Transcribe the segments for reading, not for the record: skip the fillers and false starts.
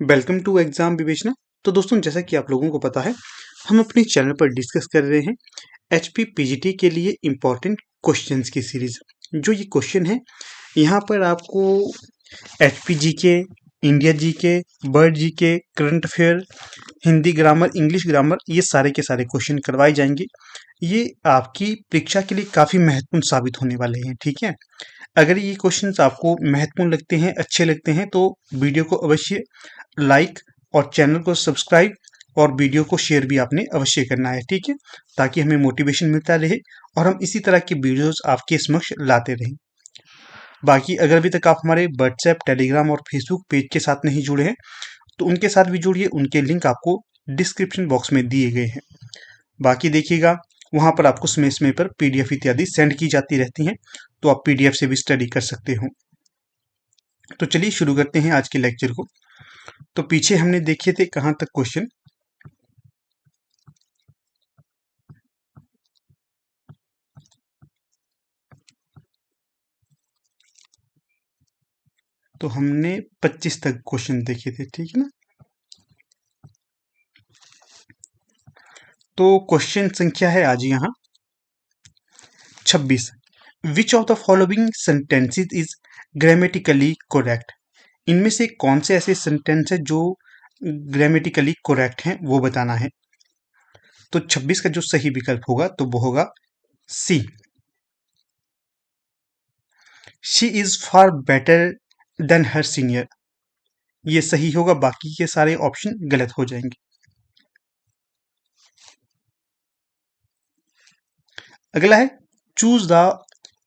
Welcome to exam विवेचना। तो दोस्तों, जैसा कि आप लोगों को पता है, हम अपने चैनल पर डिस्कस कर रहे हैं एचपी पीजीटी के लिए इम्पोर्टेंट क्वेश्चंस की सीरीज। जो ये क्वेश्चन है, यहाँ पर आपको HP GK, India GK, world GK, current affair, Hindi grammar, English grammar, ये सारे के सारे क्वेश्चन करवाए जाएंगे। ये आपकी परीक्षा के लिए काफ़ी महत्वपूर्ण साबित होने वाले हैं, ठीक है। अगर ये क्वेश्चंस आपको महत्वपूर्ण लगते हैं, अच्छे लगते हैं, तो वीडियो को अवश्य लाइक और चैनल को सब्सक्राइब और वीडियो को शेयर भी आपने अवश्य करना है, ठीक है, ताकि हमें मोटिवेशन मिलता रहे और हम इसी तरह की वीडियोस आपके समक्ष लाते रहें। बाकी अगर अभी तक आप हमारे व्हाट्सएप, टेलीग्राम और फेसबुक पेज के साथ नहीं जुड़े हैं, तो उनके साथ भी जुड़िए। उनके लिंक आपको डिस्क्रिप्शन बॉक्स में दिए गए हैं। बाकी देखिएगा, वहाँ पर आपको समय समय पर पीडीएफ इत्यादि सेंड की जाती रहती हैं, तो आप पीडीएफ से भी स्टडी कर सकते हो। तो चलिए शुरू करते हैं आज के लेक्चर को। तो पीछे हमने देखे थे कहाँ तक क्वेश्चन। तो हमने 25 तक क्वेश्चन देखे थे, ठीक है ना। तो क्वेश्चन संख्या है आज यहाँ 26। Which of the following sentences is grammatically correct. इनमें से कौन से ऐसे सेंटेंस है जो ग्रामेटिकली करेक्ट हैं, वो बताना है। तो 26 का जो सही विकल्प होगा तो वो होगा C, she is far better than her senior. ये सही होगा, बाकी के सारे ऑप्शन गलत हो जाएंगे। अगला है choose the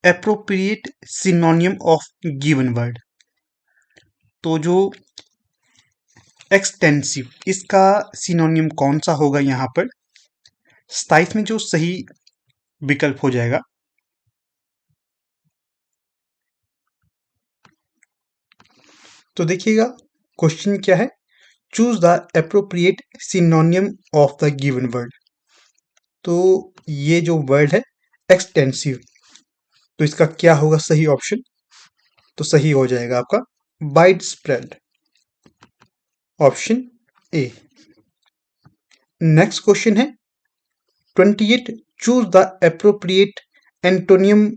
appropriate सिनोनियम of given word. तो जो एक्सटेंसिव, इसका सिनोनियम कौन सा होगा यहाँ पर। 27 में जो सही विकल्प हो जाएगा तो देखिएगा क्वेश्चन क्या है, choose the appropriate सिनोनियम of the given word. तो ये जो वर्ड है एक्सटेंसिव, तो इसका क्या होगा सही ऑप्शन। तो सही हो जाएगा आपका wide spread, option A. Next question है 28, choose the appropriate antonym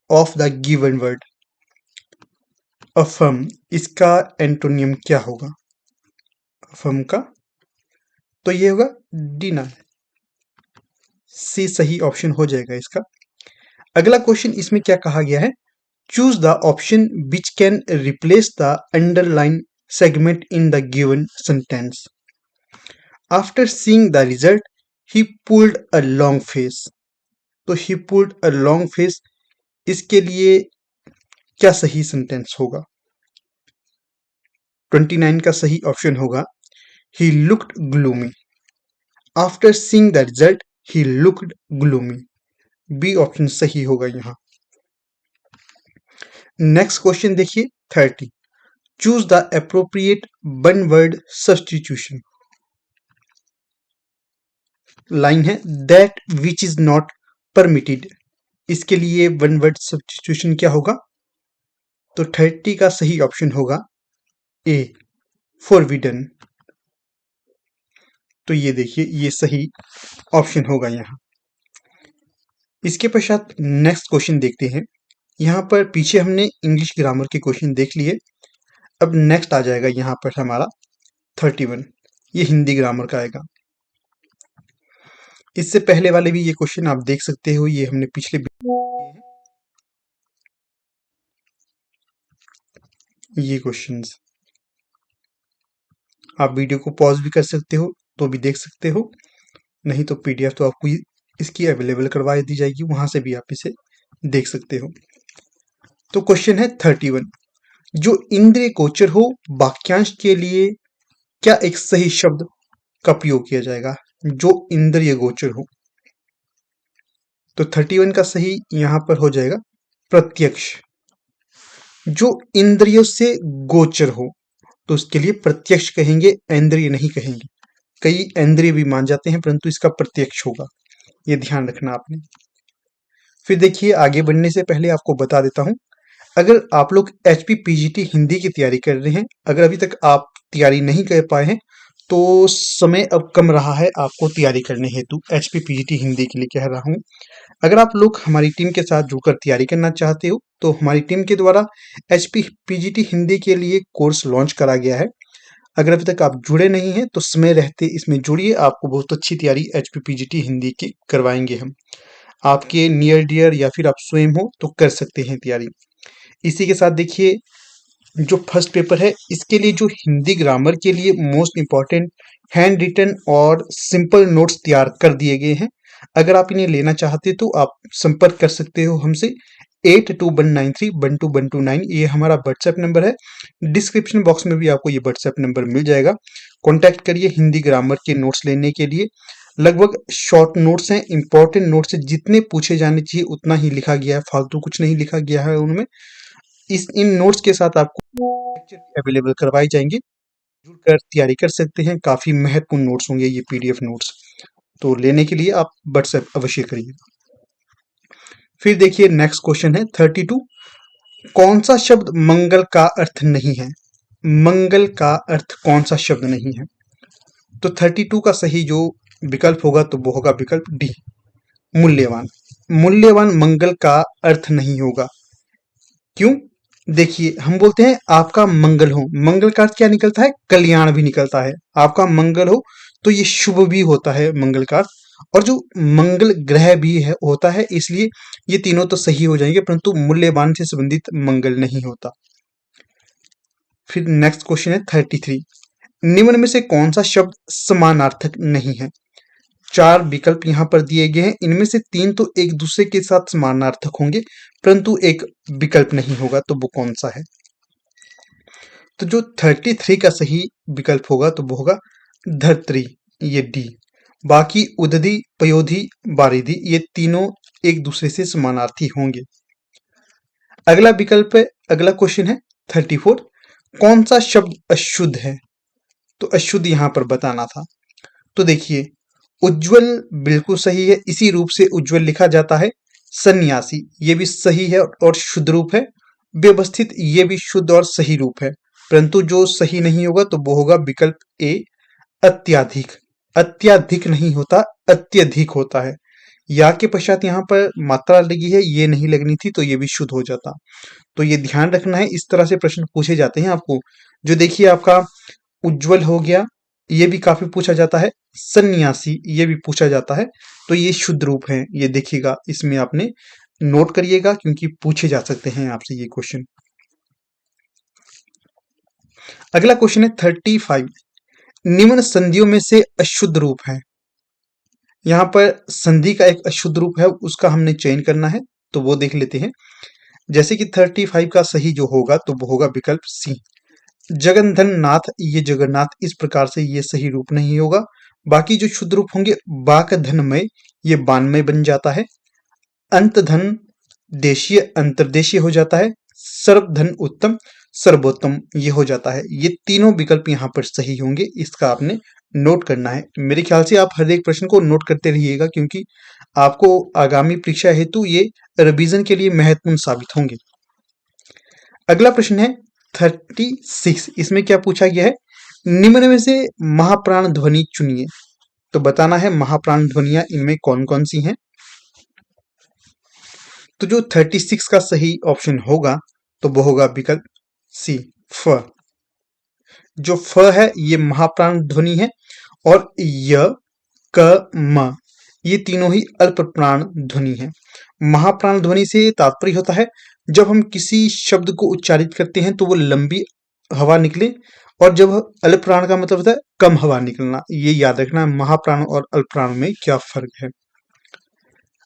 of the given word. Affirm, इसका एंटोनियम क्या होगा अफर्म का। तो ये होगा डिनाय, सी सही ऑप्शन हो जाएगा इसका। अगला क्वेश्चन इसमें क्या कहा गया है, choose the option which can replace the underline segment in the given sentence. After seeing the result he pulled a long face. तो he pulled a long face, इसके लिए क्या सही सेंटेंस होगा। 29 का सही ऑप्शन होगा he looked gloomy. After seeing the result he looked gloomy, B option सही होगा यहाँ। नेक्स्ट क्वेश्चन देखिए 30, choose the appropriate one word substitution. Line है that which is not permitted, इसके लिए वन वर्ड सब्स्टिट्यूशन क्या होगा। तो 30 का सही ऑप्शन होगा ए, फॉरबिडन। तो ये देखिए, ये सही ऑप्शन होगा यहाँ। इसके पश्चात नेक्स्ट क्वेश्चन देखते हैं। यहाँ पर पीछे हमने इंग्लिश ग्रामर के क्वेश्चन देख लिए, अब नेक्स्ट आ जाएगा यहाँ पर हमारा 31, ये हिंदी ग्रामर का आएगा। इससे पहले वाले भी ये क्वेश्चन आप देख सकते हो, ये हमने पिछले ये क्वेश्चंस आप वीडियो को पॉज भी कर सकते हो तो भी देख सकते हो, नहीं तो पीडीएफ तो आपको इसकी अवेलेबल करवा दी जाएगी, वहां से भी आप इसे देख सकते हो। तो क्वेश्चन है 31, जो इंद्रिय गोचर हो वाक्यांश के लिए क्या एक सही शब्द का प्रयोग किया जाएगा। जो इंद्रिय गोचर हो, तो 31 का सही यहां पर हो जाएगा प्रत्यक्ष। जो इंद्रियों से गोचर हो, तो उसके लिए प्रत्यक्ष कहेंगे, इंद्रिय नहीं कहेंगे। कई इंद्रिय भी मान जाते हैं, परंतु इसका प्रत्यक्ष होगा, ये ध्यान रखना आपने। फिर देखिए, आगे बढ़ने से पहले आपको बता देता हूं, अगर आप लोग एचपी पीजीटी हिंदी की तैयारी कर रहे हैं, अगर अभी तक आप तैयारी नहीं कर पाए हैं तो समय अब कम रहा है आपको तैयारी करने हेतु। एचपी पीजीटी हिंदी के लिए कह रहा हूँ। अगर आप लोग हमारी टीम के साथ जुड़कर तैयारी करना चाहते हो तो हमारी टीम के द्वारा एचपी पीजीटी हिंदी के लिए कोर्स लॉन्च करा गया है। अगर अभी तक आप जुड़े नहीं हैं तो समय रहते इसमें जुड़िए, आपको बहुत अच्छी तैयारी एचपी पीजीटी हिंदी की करवाएंगे हम। आपके नियर डियर या फिर आप स्वयं हो तो कर सकते हैं तैयारी। इसी के साथ देखिए, जो फर्स्ट पेपर है इसके लिए जो हिंदी ग्रामर के लिए मोस्ट इम्पॉर्टेंट हैंड रिटन और सिंपल नोट्स तैयार कर दिए गए हैं। अगर आप इन्हें लेना चाहते तो आप संपर्क कर सकते हो हमसे। 8219312129 ये हमारा व्हाट्सएप नंबर है। डिस्क्रिप्शन बॉक्स में भी आपको ये व्हाट्सएप नंबर मिल जाएगा। कॉन्टैक्ट करिए हिंदी ग्रामर के नोट्स लेने के लिए। लगभग शॉर्ट नोट्स हैं, इंपॉर्टेंट नोट्स हैं, जितने पूछे जाने चाहिए उतना ही लिखा गया है, फालतू कुछ नहीं लिखा गया है उनमें। इन नोट्स के साथ आपको लेक्चर अवेलेबल करवाए जाएंगे, जुड़कर तैयारी कर सकते हैं। काफी महत्वपूर्ण नोट्स होंगे ये पीडीएफ नोट्स, तो लेने के लिए आप व्हाट्सएप अवश्य करिए। फिर देखिए नेक्स्ट क्वेश्चन है 32। कौन सा शब्द मंगल का अर्थ नहीं है? मंगल का अर्थ कौन सा शब्द नहीं है? तो 32 का सही जो विकल्प होगा तो वो होगा विकल्प डी, मूल्यवान। मूल्यवान मंगल का अर्थ नहीं होगा। क्यों? देखिए, हम बोलते हैं आपका मंगल हो, मंगल का अर्थ क्या निकलता है? कल्याण भी निकलता है। आपका मंगल हो तो ये शुभ भी होता है मंगल का अर्थ, और जो मंगल ग्रह भी है होता है, इसलिए ये तीनों तो सही हो जाएंगे, परंतु मूल्यवान से संबंधित मंगल नहीं होता। फिर नेक्स्ट क्वेश्चन है 33। निम्न में से कौन सा शब्द समानार्थक नहीं है? 4 विकल्प यहाँ पर दिए गए हैं, इनमें से 3 तो एक दूसरे के साथ समानार्थक होंगे, परंतु एक विकल्प नहीं होगा, तो वो कौन सा है? तो जो 33 का सही विकल्प होगा तो वो होगा धरत्री, ये डी। बाकी उदधि, पयोधि, बारिधि ये तीनों एक दूसरे से समानार्थी होंगे। अगला विकल्प है, अगला क्वेश्चन है 34। कौन सा शब्द अशुद्ध है? तो अशुद्ध यहाँ पर बताना था। तो देखिए, उज्जवल बिल्कुल सही है, इसी रूप से उज्जवल लिखा जाता है। सन्यासी ये भी सही है और शुद्ध रूप है। व्यवस्थित ये भी शुद्ध और सही रूप है, परंतु जो सही नहीं होगा तो वो होगा विकल्प ए, अत्याधिक। अत्याधिक नहीं होता, अत्यधिक होता है। या के पश्चात यहाँ पर मात्रा लगी है, ये नहीं लगनी थी, तो ये भी शुद्ध हो जाता। तो ये ध्यान रखना है, इस तरह से प्रश्न पूछे जाते हैं आपको। जो देखिए आपका उज्जवल हो गया, ये भी काफी पूछा जाता है। सन्यासी ये भी पूछा जाता है, तो ये शुद्ध रूप है। ये देखिएगा, इसमें आपने नोट करिएगा क्योंकि पूछे जा सकते हैं आपसे ये क्वेश्चन। अगला क्वेश्चन है 35। निम्न संधियों में से अशुद्ध रूप है। यहाँ पर संधि का एक अशुद्ध रूप है, उसका हमने चयन करना है, तो वो देख लेते हैं। जैसे कि 35 का सही जो होगा तो वो होगा विकल्प सी, जगन्धन नाथ, ये जगन्नाथ इस प्रकार से ये सही रूप नहीं होगा। बाकी जो शुद्ध रूप होंगे, बाकधनमय ये बानमय बन जाता है। अंतधन देशीय अंतर्देशीय हो जाता है। सर्वधन उत्तम सर्वोत्तम ये हो जाता है। ये तीनों विकल्प यहाँ पर सही होंगे, इसका आपने नोट करना है। मेरे ख्याल से आप हर एक प्रश्न को नोट करते रहिएगा, क्योंकि आपको आगामी परीक्षा हेतु ये रिवीजन के लिए महत्वपूर्ण साबित होंगे। अगला प्रश्न है 36। इसमें क्या पूछा गया है? निम्न में से महाप्राण ध्वनि चुनिए। तो बताना है महाप्राण ध्वनियां इनमें कौन कौन सी हैं। तो जो 36 का सही ऑप्शन होगा तो वो होगा विकल्प सी, फ। जो फ है ये महाप्राण ध्वनि है, और य, क, म ये तीनों ही अल्प प्राण ध्वनि है। महाप्राण ध्वनि से तात्पर्य होता है जब हम किसी शब्द को उच्चारित करते हैं तो वो लंबी हवा निकले, और जब अल्प प्राण का मतलब होता है कम हवा निकलना। ये याद रखना, महाप्राण और अल्प प्राण में क्या फर्क है।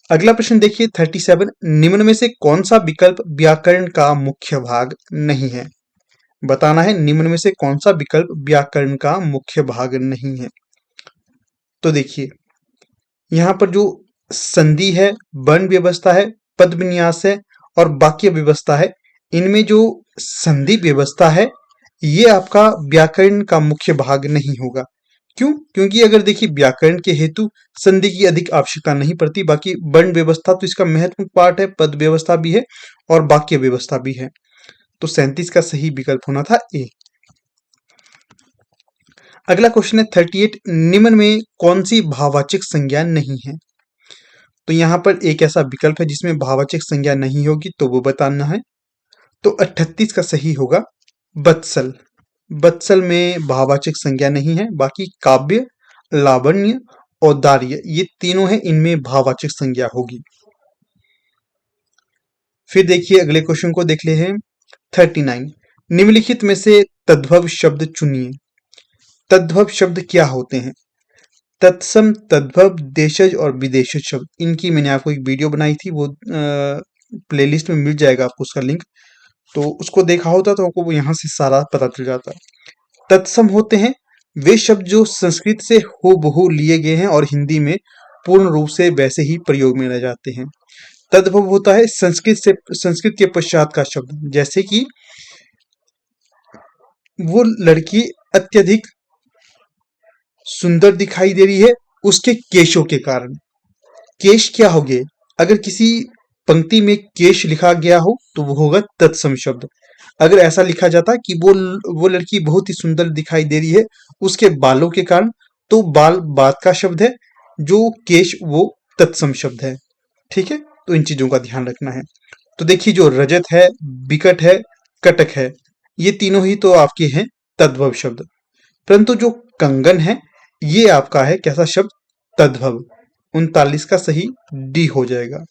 अगला प्रश्न देखिए 37। निम्न में से कौन सा विकल्प व्याकरण का मुख्य भाग नहीं है? बताना है निम्न में से कौन सा विकल्प व्याकरण का मुख्य भाग नहीं है। तो देखिए, यहाँ पर जो संधि है, वर्ण व्यवस्था है, पद विन्यास है और वाक्य व्यवस्था है, इनमें जो संधि व्यवस्था है ये आपका व्याकरण का मुख्य भाग नहीं होगा। क्यों? क्योंकि अगर देखिए व्याकरण के हेतु संधि की अधिक आवश्यकता नहीं पड़ती। बाकी वर्ण व्यवस्था तो इसका महत्वपूर्ण पार्ट है, पद व्यवस्था भी है और वाक्य व्यवस्था भी है। तो 37 का सही विकल्प होना था ए। अगला क्वेश्चन है 38, निम्न में कौन सी भाववाचक संज्ञा नहीं है? तो यहाँ पर एक ऐसा विकल्प है जिसमें भाववाचक संज्ञा नहीं होगी, तो वो बताना है। तो 38 का सही होगा बत्सल। बत्सल में भाववाचक संज्ञा नहीं है, बाकी काव्य, लावण्य, औदार्य ये तीनों हैं, इनमें भाववाचक संज्ञा होगी। फिर देखिए अगले क्वेश्चन को देख ले हैं 39, निम्नलिखित में से तद्भव शब्द चुनिए। तद्भव शब्द क्या होते हैं? तत्सम, तद्भव, देशज और विदेशज शब्द, इनकी मैंने आपको एक वीडियो बनाई थी, वो प्लेलिस्ट में मिल जाएगा आपको उसका लिंक, तो उसको देखा होता तो आपको यहाँ से सारा पता चल जाता। तत्सम होते हैं वे शब्द जो संस्कृत से हूबहू लिए गए हैं और हिंदी में पूर्ण रूप से वैसे ही प्रयोग में लाए जाते हैं। तद्भव होता है संस्कृत के पश्चात का शब्द, जैसे कि वो लड़की अत्यधिक सुंदर दिखाई दे रही है उसके केशों के कारण। केश क्या हो गए? अगर किसी पंक्ति में केश लिखा गया हो तो वो होगा तत्सम शब्द। अगर ऐसा लिखा जाता कि वो लड़की बहुत ही सुंदर दिखाई दे रही है उसके बालों के कारण, तो बाल बाद का शब्द है, जो केश वो तत्सम शब्द है। ठीक है, तो इन चीजों का ध्यान रखना है। तो देखिए जो रजत है, विकट है, कटक है, ये तीनों ही तो आपके हैं तद्भव शब्द, परंतु जो कंगन है ये आपका है कैसा शब्द? तद्भव। 39 का सही डी हो जाएगा।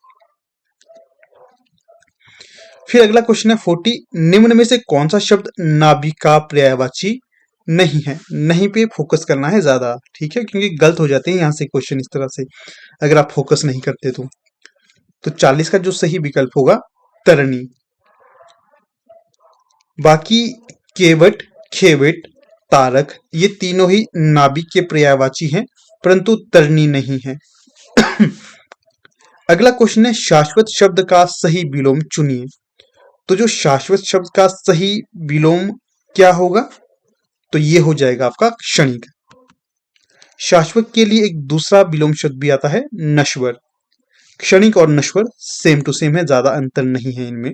फिर अगला क्वेश्चन है 40, निम्न में से कौन सा शब्द नाभिका पर्यायवाची नहीं है? नहीं पे फोकस करना है ज्यादा, ठीक है, क्योंकि गलत हो जाते हैं यहाँ से क्वेश्चन इस तरह से अगर आप फोकस नहीं करते तो 40 का जो सही विकल्प होगा तरणी। बाकी केवट, खेवट, तारक ये तीनों ही नाभिक के पर्यायवाची हैं, परंतु तरनी नहीं है। अगला क्वेश्चन है शाश्वत शब्द का सही विलोम चुनिए। तो जो शाश्वत शब्द का सही विलोम क्या होगा? तो ये हो जाएगा आपका क्षणिक। शाश्वत के लिए एक दूसरा विलोम शब्द भी आता है नश्वर। क्षणिक और नश्वर सेम टू सेम है, ज्यादा अंतर नहीं है इनमें।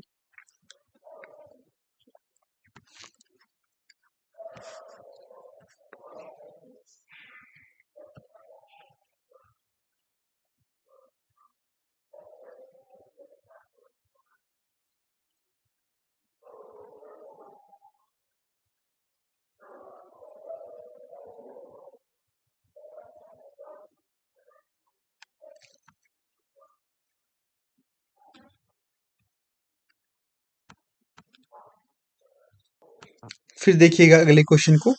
फिर देखिएगा अगले क्वेश्चन को।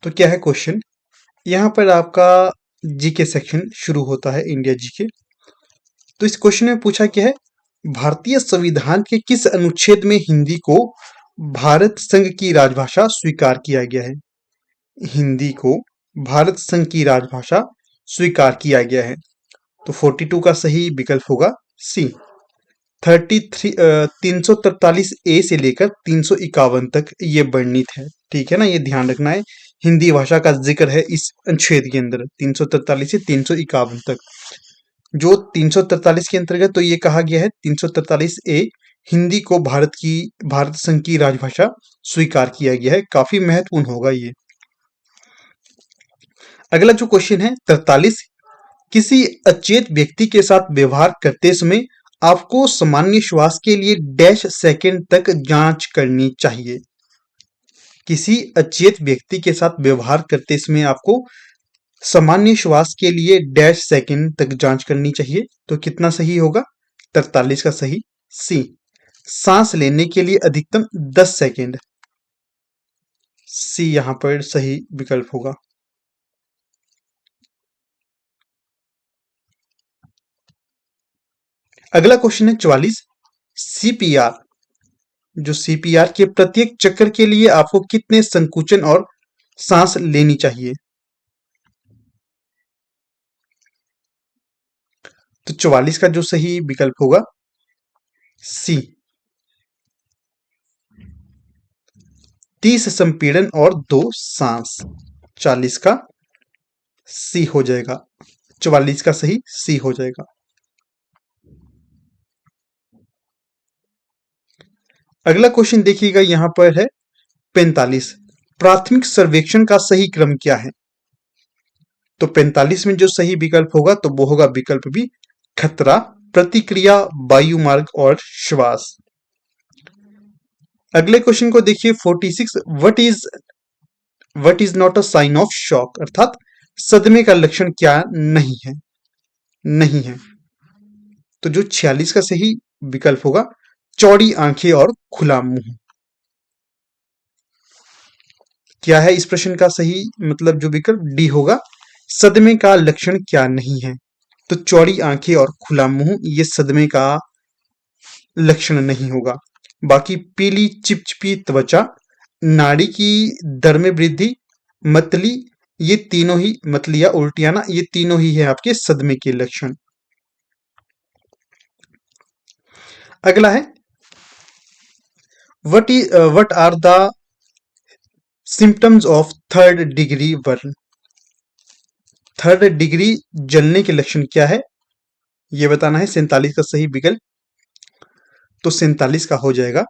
तो क्या है क्वेश्चन? यहाँ पर आपका जीके सेक्शन शुरू होता है, इंडिया जीके। तो इस क्वेश्चन में पूछा क्या है, भारतीय संविधान के किस अनुच्छेद में हिंदी को भारत संघ की राजभाषा स्वीकार किया गया है? हिंदी को भारत संघ की राजभाषा स्वीकार किया गया है। तो 42 का सही विकल्प होगा सी। 343 ए से लेकर 351 तक ये वर्णित है, ठीक है ना, ये ध्यान रखना है। हिंदी भाषा का जिक्र है इस अनुच्छेद के अंदर 343 से 351 तक। जो 343 के अंतर्गत तो ये कहा गया है 343 ए, हिंदी को भारत संघ की राजभाषा स्वीकार किया गया है, काफी महत्वपूर्ण होगा ये। अगला जो क्वेश्चन है 43, किसी अचेत व्यक्ति के साथ व्यवहार करते समय आपको सामान्य श्वास के लिए डैश सेकंड तक जांच करनी चाहिए। किसी अचेत व्यक्ति के साथ व्यवहार करते समय आपको सामान्य श्वास के लिए डैश सेकंड तक जांच करनी चाहिए। तो कितना सही होगा? 43 का सही सी। सांस लेने के लिए अधिकतम 10 सेकंड, सी यहां पर सही विकल्प होगा। अगला क्वेश्चन है 44, सीपीआर। जो सीपीआर के प्रत्येक चक्कर के लिए आपको कितने संकुचन और सांस लेनी चाहिए? तो 44 का जो सही विकल्प होगा सी। 30 संपीड़न और 2 सांस, 40 का सी हो जाएगा। 44 का सही सी हो जाएगा। अगला क्वेश्चन देखिएगा, यहां पर है 45, प्राथमिक सर्वेक्षण का सही क्रम क्या है? तो 45 में जो सही विकल्प होगा तो वो होगा विकल्प बी, खतरा, प्रतिक्रिया, वायुमार्ग और श्वास। अगले क्वेश्चन को देखिए 46, what is not a sign of shock, अर्थात सदमे का लक्षण क्या नहीं है? नहीं है। तो जो 46 का सही विकल्प होगा, चौड़ी आंखें और खुला मुंह। क्या है इस प्रश्न का सही मतलब जो विकल्प डी होगा, सदमे का लक्षण क्या नहीं है? तो चौड़ी आंखें और खुला मुंह ये सदमे का लक्षण नहीं होगा। बाकी पीली चिपचिपी त्वचा, नाड़ी की दर में वृद्धि, मतली, ये तीनों ही मतली या उल्टियां ना, ये तीनों ही है आपके सदमे के लक्षण। अगला है what are the symptoms of third degree burn. Third degree जलने के लक्षण क्या है ये बताना है। 47 का सही विकल्प, तो 47 का हो जाएगा,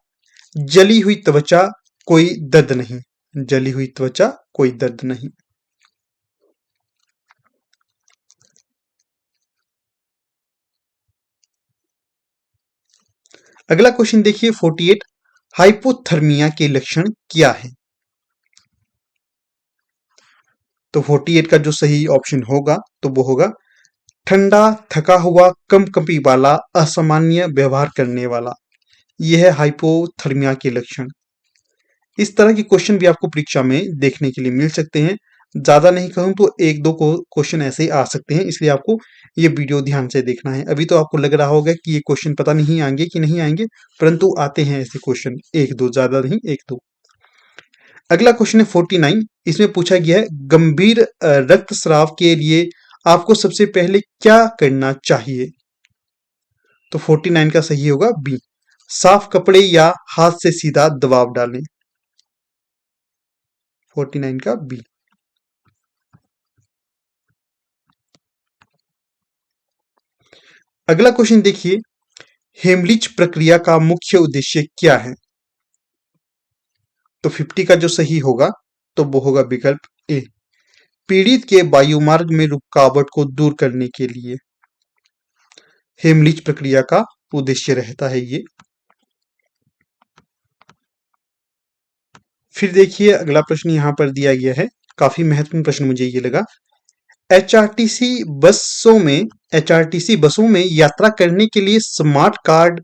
जली हुई त्वचा, कोई दर्द नहीं। जली हुई त्वचा, कोई दर्द नहीं। अगला क्वेश्चन देखिए 48, हाइपोथर्मिया के लक्षण क्या है? तो 48 का जो सही ऑप्शन होगा तो वो होगा ठंडा, थका हुआ, कंपकंपी वाला, असामान्य व्यवहार करने वाला। यह है हाइपोथर्मिया के लक्षण। इस तरह के क्वेश्चन भी आपको परीक्षा में देखने के लिए मिल सकते हैं। ज्यादा नहीं कहूं तो एक दो क्वेश्चन ऐसे ही आ सकते हैं, इसलिए आपको ये वीडियो ध्यान से देखना है। अभी तो आपको लग रहा होगा कि ये क्वेश्चन पता नहीं आएंगे कि नहीं आएंगे, परंतु आते हैं ऐसे क्वेश्चन, एक दो, ज्यादा नहीं, एक दो। अगला क्वेश्चन है 49, इसमें पूछा गया है गंभीर रक्तस्राव के लिए आपको सबसे पहले क्या करना चाहिए? तो 49 का सही होगा बी, साफ कपड़े या हाथ से सीधा दबाव डालें। 49 का बी। अगला क्वेश्चन देखिए, हेमलिच प्रक्रिया का मुख्य उद्देश्य क्या है? तो 50 का जो सही होगा तो वो होगा विकल्प ए, पीड़ित के वायुमार्ग में रुकावट को दूर करने के लिए हेमलिच प्रक्रिया का उद्देश्य रहता है ये। फिर देखिए अगला प्रश्न यहां पर दिया गया है, काफी महत्वपूर्ण प्रश्न मुझे ये लगा। एचआरटीसी बसों में यात्रा करने के लिए स्मार्ट कार्ड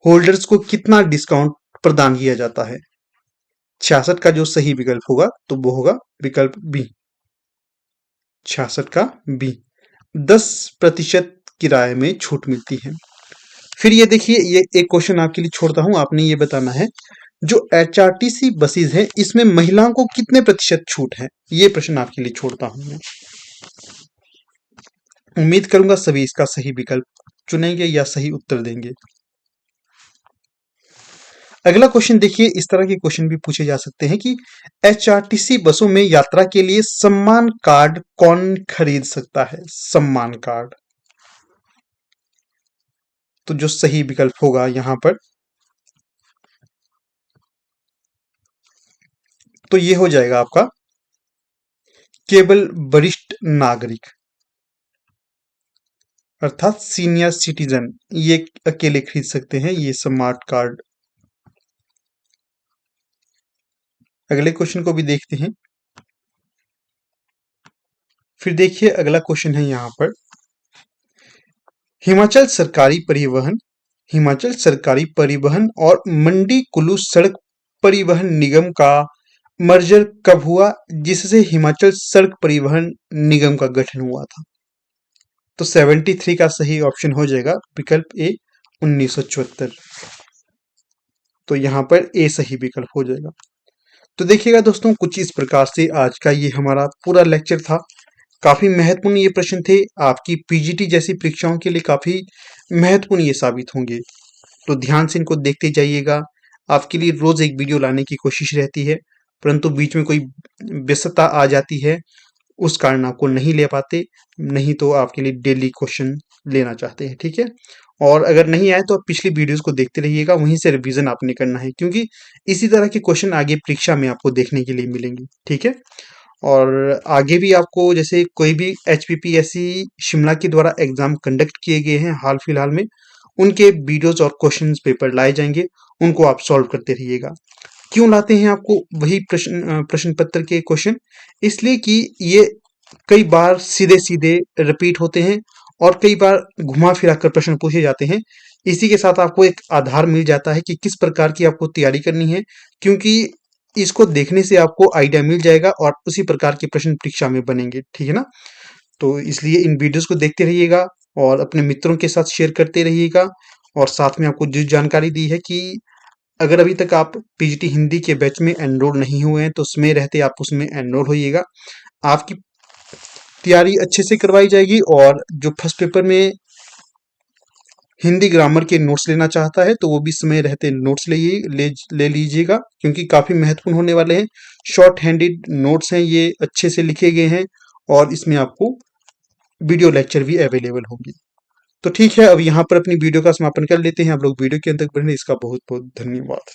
होल्डर्स को कितना डिस्काउंट प्रदान किया जाता है? 66 का जो सही विकल्प होगा तो वो होगा विकल्प बी, 66 का बी, 10% किराए में छूट मिलती है। फिर ये देखिए, ये एक क्वेश्चन आपके लिए छोड़ता हूं, आपने ये बताना है जो एचआरटीसी बसेस है इसमें महिलाओं को कितने प्रतिशत छूट है? ये प्रश्न आपके लिए छोड़ता हूं मैं। उम्मीद करूंगा सभी इसका सही विकल्प चुनेंगे या सही उत्तर देंगे। अगला क्वेश्चन देखिए, इस तरह के क्वेश्चन भी पूछे जा सकते हैं कि एचआरटीसी बसों में यात्रा के लिए सम्मान कार्ड कौन खरीद सकता है? सम्मान कार्ड, तो जो सही विकल्प होगा यहां पर तो ये हो जाएगा आपका केवल वरिष्ठ नागरिक, अर्थात सीनियर सिटीजन, ये अकेले खरीद सकते हैं ये स्मार्ट कार्ड। अगले क्वेश्चन को भी देखते हैं। फिर देखिए अगला क्वेश्चन है यहां पर, हिमाचल सरकारी परिवहन और मंडी कुल्लू सड़क परिवहन निगम का मर्जर कब हुआ जिससे हिमाचल सड़क परिवहन निगम का गठन हुआ था? तो 73 का सही ऑप्शन हो जाएगा विकल्प ए, 1974। तो यहां पर ए सही विकल्प हो जाएगा। तो देखिएगा दोस्तों, कुछ इस प्रकार से आज का ये हमारा पूरा लेक्चर था। काफी महत्वपूर्ण ये प्रश्न थे, आपकी पीजीटी जैसी परीक्षाओं के लिए काफी महत्वपूर्ण ये साबित होंगे, तो ध्यान से इनको देखते जाइएगा। आपके लिए रोज एक वीडियो लाने की कोशिश रहती है, परंतु बीच में कोई व्यस्तता आ जाती है, उस कारण आपको नहीं ले पाते, नहीं तो आपके लिए डेली क्वेश्चन लेना चाहते हैं, ठीक है। और अगर नहीं आए तो आप पिछली वीडियोस को देखते रहिएगा, वहीं से रिवीजन आपने करना है, क्योंकि इसी तरह के क्वेश्चन आगे परीक्षा में आपको देखने के लिए मिलेंगे। ठीक है। और आगे भी आपको जैसे कोई भी HPPSC शिमला के द्वारा एग्जाम कंडक्ट किए गए हैं हाल फिलहाल में, उनके वीडियोस और क्वेश्चंस पेपर लाए जाएंगे, उनको आप सॉल्व करते रहिएगा। क्यों लाते हैं आपको वही प्रश्न पत्र के क्वेश्चन? इसलिए कि ये कई बार सीधे सीधे रिपीट होते हैं और कई बार घुमा फिरा कर प्रश्न पूछे जाते हैं। इसी के साथ आपको एक आधार मिल जाता है कि किस प्रकार की आपको तैयारी करनी है, क्योंकि इसको देखने से आपको आइडिया मिल जाएगा और उसी प्रकार के प्रश्न परीक्षा में बनेंगे। ठीक है ना? तो इसलिए इन वीडियोस को देखते रहिएगा और अपने मित्रों के साथ शेयर करते रहिएगा। और साथ में आपको जो जानकारी दी है कि अगर अभी तक आप पीजीटी हिंदी के बैच में एनरोल नहीं हुए हैं तो समय रहते आप उसमें एनरोल होइएगा। आपकी तैयारी अच्छे से करवाई जाएगी और जो फर्स्ट पेपर में हिंदी ग्रामर के नोट्स लेना चाहता है तो वो भी समय रहते नोट्स ले लीजिएगा, क्योंकि काफ़ी महत्वपूर्ण होने वाले हैं। शॉर्ट हैंडेड नोट्स हैं, ये अच्छे से लिखे गए हैं और इसमें आपको वीडियो लेक्चर भी अवेलेबल होंगे। तो ठीक है, अब यहाँ पर अपनी वीडियो का समापन कर लेते हैं। आप लोग वीडियो के अंत तक बढ़े, इसका बहुत बहुत धन्यवाद।